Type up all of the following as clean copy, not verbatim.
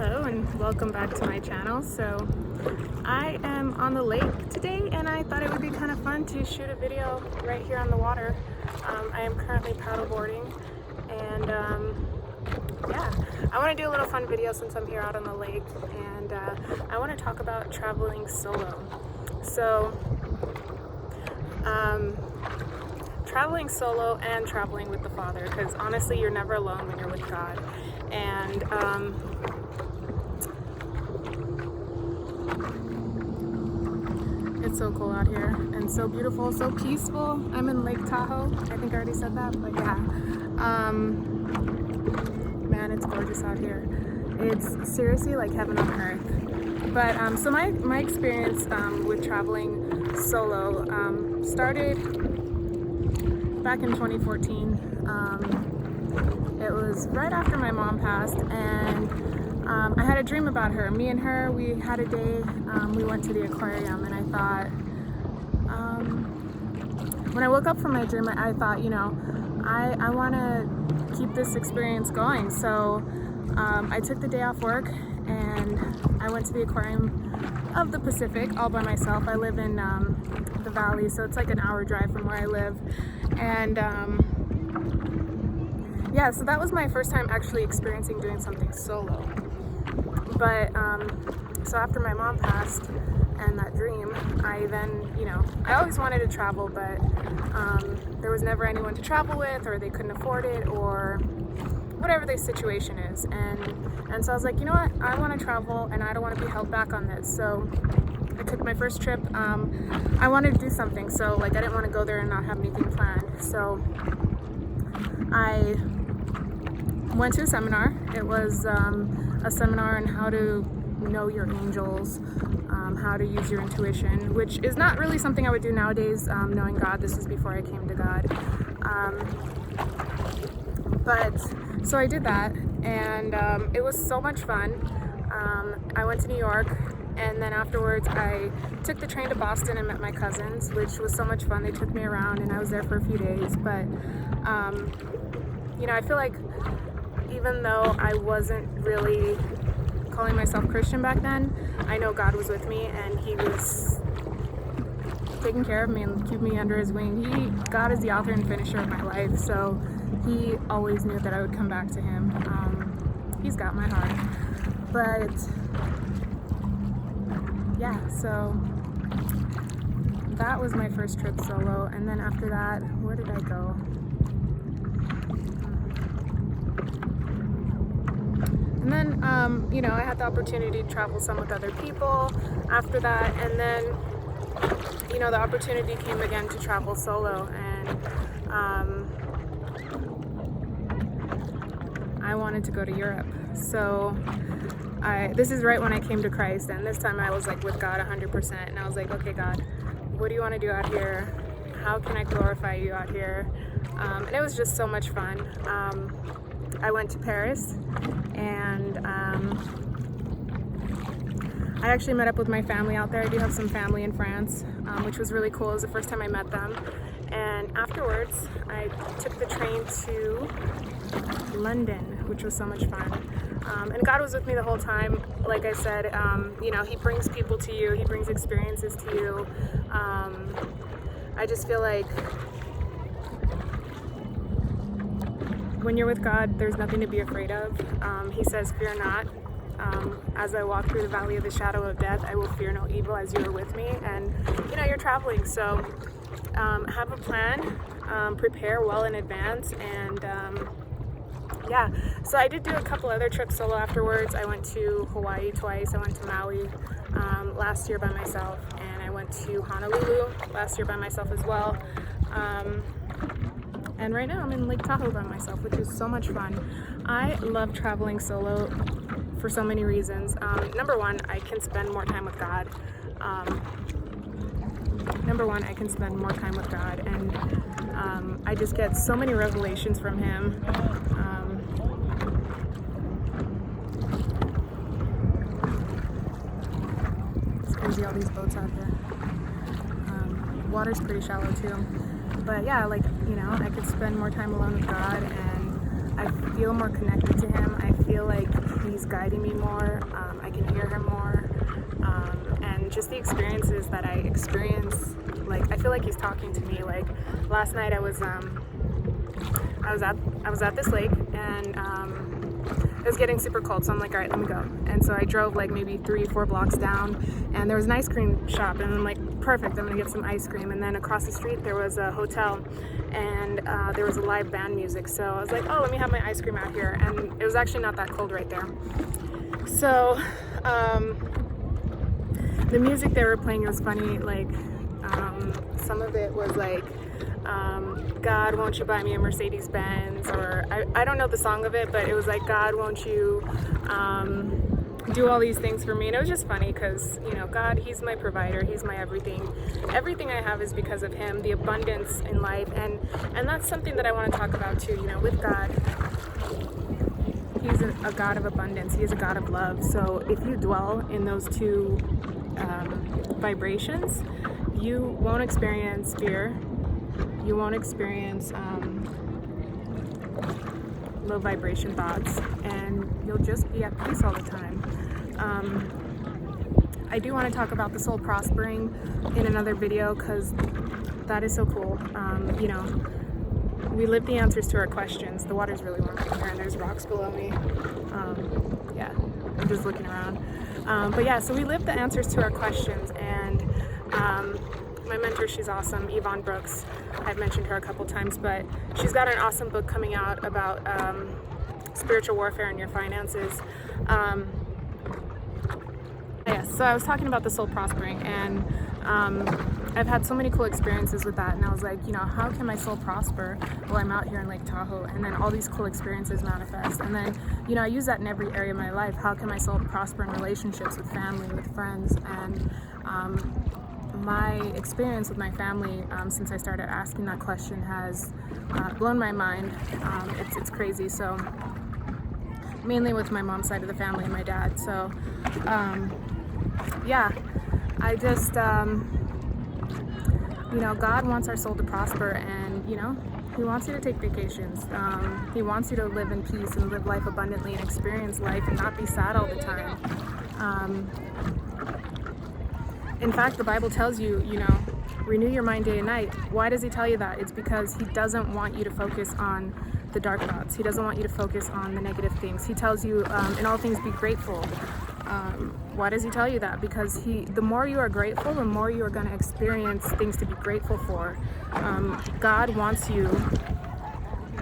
Hello and welcome back to my channel. So I am on the lake today and I thought it would be kind of fun to shoot a video right here on the water. I am currently paddleboarding and yeah, I want to do a little fun video since I'm here out on the lake, and I want to talk about traveling solo. So traveling solo and traveling with the Father, because honestly you're never alone when you're with God. And it's so cool out here and so beautiful, so peaceful. I'm in Lake Tahoe. I think I already said that, but yeah. Man, it's gorgeous out here. It's seriously like heaven on earth. But so my experience with traveling solo started back in 2014. It was right after my mom passed, and I had a dream about her. Me and her, we had a day, we went to the aquarium, and I thought, when I woke up from my dream, I thought, you know, I want to keep this experience going. So I took the day off work and I went to the aquarium of the Pacific all by myself. I live in the valley, so it's like an hour drive from where I live. And yeah, so that was my first time actually experiencing doing something solo. But so after my mom passed and that dream, I then, you know, I always wanted to travel, but there was never anyone to travel with, or they couldn't afford it, or whatever the situation is. And so I was like, you know what, I want to travel and I don't want to be held back on this. So I took my first trip. I wanted to do something, so like I didn't want to go there and not have anything planned. So I went to a seminar. It was a seminar on how to know your angels, how to use your intuition, which is not really something I would do nowadays, knowing God. This is before I came to God. But so I did that, and it was so much fun. I went to New York, and then afterwards I took the train to Boston and met my cousins, which was so much fun. They took me around and I was there for a few days. But you know, I feel like even though I wasn't really calling myself Christian back then, I know God was with me and He was taking care of me and keeping me under His wing. God is the author and finisher of my life, so He always knew that I would come back to Him. He's got my heart. But yeah, so that was my first trip solo. And then after that, where did I go? And then, you know, I had the opportunity to travel some with other people after that. And then, you know, the opportunity came again to travel solo. And I wanted to go to Europe. So this is right when I came to Christ. And this time I was like with God 100%. And I was like, okay, God, what do you want to do out here? How can I glorify you out here? And it was just so much fun. I went to Paris, and I actually met up with my family out there. I do have some family in France, which was really cool. It was the first time I met them. And afterwards, I took the train to London, which was so much fun. And God was with me the whole time. Like I said, you know, He brings people to you. He brings experiences to you. I just feel like when you're with God, there's nothing to be afraid of. He says, fear not. As I walk through the valley of the shadow of death, I will fear no evil, as you are with me. And, you know, you're traveling, so have a plan, prepare well in advance, and yeah. So I did do a couple other trips solo afterwards. I went to Hawaii twice. I went to Maui last year by myself, and I went to Honolulu last year by myself as well. And right now I'm in Lake Tahoe by myself, which is so much fun. I love traveling solo for so many reasons. Number one, I can spend more time with God. And I just get so many revelations from Him. It's crazy, all these boats out here. Water's pretty shallow too. But yeah, like, you know, I could spend more time alone with God, and I feel more connected to Him. I feel like He's guiding me more. I can hear him more. And just the experiences that I experience, like I feel like he's talking to me. Like last night I was at this lake, and it was getting super cold, so I'm like, all right, let me go. And so I drove like maybe 3-4 blocks down, and there was an ice cream shop, and I'm like, perfect, I'm gonna get some ice cream. And then across the street there was a hotel, and there was a live band music, so I was like, oh, let me have my ice cream out here. And it was actually not that cold right there. So the music they were playing was funny. Like some of it was like, God, won't you buy me a Mercedes Benz? Or I don't know the song of it, but it was like, God, won't you do all these things for me? And it was just funny because, you know, God, he's my provider, he's my everything. Everything I have is because of him, the abundance in life. And that's something that I want to talk about too, you know, with God. He's a God of abundance, he is a God of love. So if you dwell in those two vibrations, you won't experience fear. You won't experience low vibration thoughts, and you'll just be at peace all the time. I do want to talk about the soul prospering in another video because that is so cool. You know, we live the answers to our questions. The water's really warm in here, and there's rocks below me. Yeah, I'm just looking around. But yeah, so we live the answers to our questions, and my mentor, she's awesome, Yvonne Brooks. I've mentioned her a couple times, but she's got an awesome book coming out about spiritual warfare and your finances. Yes, so I was talking about the soul prospering, and I've had so many cool experiences with that, and I was like, you know, how can my soul prosper while I'm out here in Lake Tahoe? And then all these cool experiences manifest, and then, you know, I use that in every area of my life. How can my soul prosper in relationships with family, with friends? And my experience with my family since I started asking that question has blown my mind. It's crazy. So mainly with my mom's side of the family and my dad. So yeah, I just you know, God wants our soul to prosper, and you know, he wants you to take vacations. He wants you to live in peace and live life abundantly and experience life and not be sad all the time. In fact, the Bible tells you, you know, renew your mind day and night. Why does he tell you that? It's because he doesn't want you to focus on the dark thoughts. He doesn't want you to focus on the negative things. He tells you, in all things, be grateful. Why does he tell you that? Because the more you are grateful, the more you are going to experience things to be grateful for. God wants you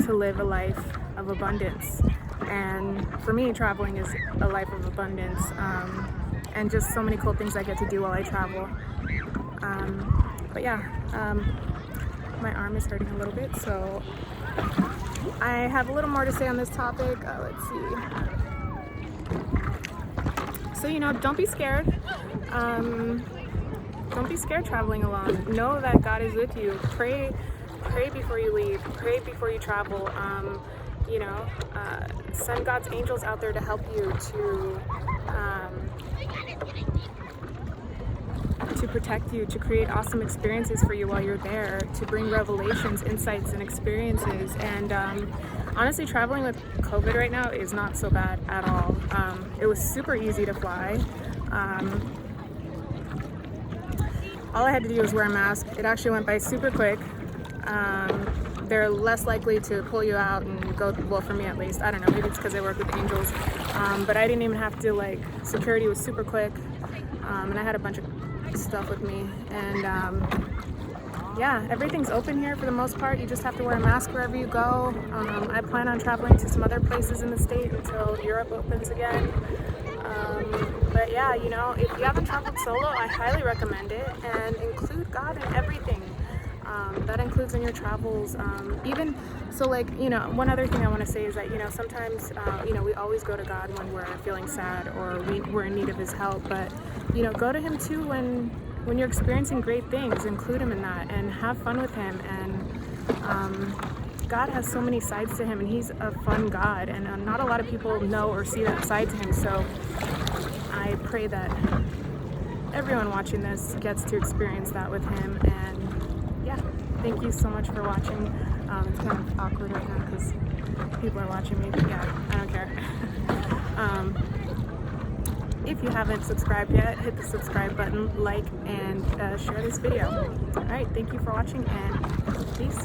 to live a life of abundance. And for me, traveling is a life of abundance. And just so many cool things I get to do while I travel. But yeah, my arm is hurting a little bit, so I have a little more to say on this topic. Let's see. So, you know, don't be scared. Don't be scared traveling alone. Know that God is with you. Pray before you leave. Pray before you travel. You know, send God's angels out there to help you, to protect you, to create awesome experiences for you while you're there, to bring revelations, insights, and experiences. And honestly, traveling with COVID right now is not so bad at all. It was super easy to fly. All I had to do was wear a mask. It actually went by super quick. They're less likely to pull you out and go, well, for me at least, I don't know, maybe it's because I work with angels, but I didn't even have to, like, security was super quick, and I had a bunch of stuff with me, and yeah, everything's open here for the most part. You just have to wear a mask wherever you go. I plan on traveling to some other places in the state until Europe opens again. But yeah, you know, if you haven't traveled solo, I highly recommend it, and include God in everything. That includes in your travels. Even so, like, you know, one other thing I want to say is that, you know, sometimes, you know, we always go to God when we're feeling sad or we're in need of his help, but, you know, go to him too when you're experiencing great things. Include him in that and have fun with him. And God has so many sides to him, and he's a fun God, and not a lot of people know or see that side to him. So I pray that everyone watching this gets to experience that with him. And yeah, thank you so much for watching. It's kind of awkward right now because people are watching me, but yeah, I don't care. if you haven't subscribed yet, hit the subscribe button, like, and share this video. All right, thank you for watching, and peace.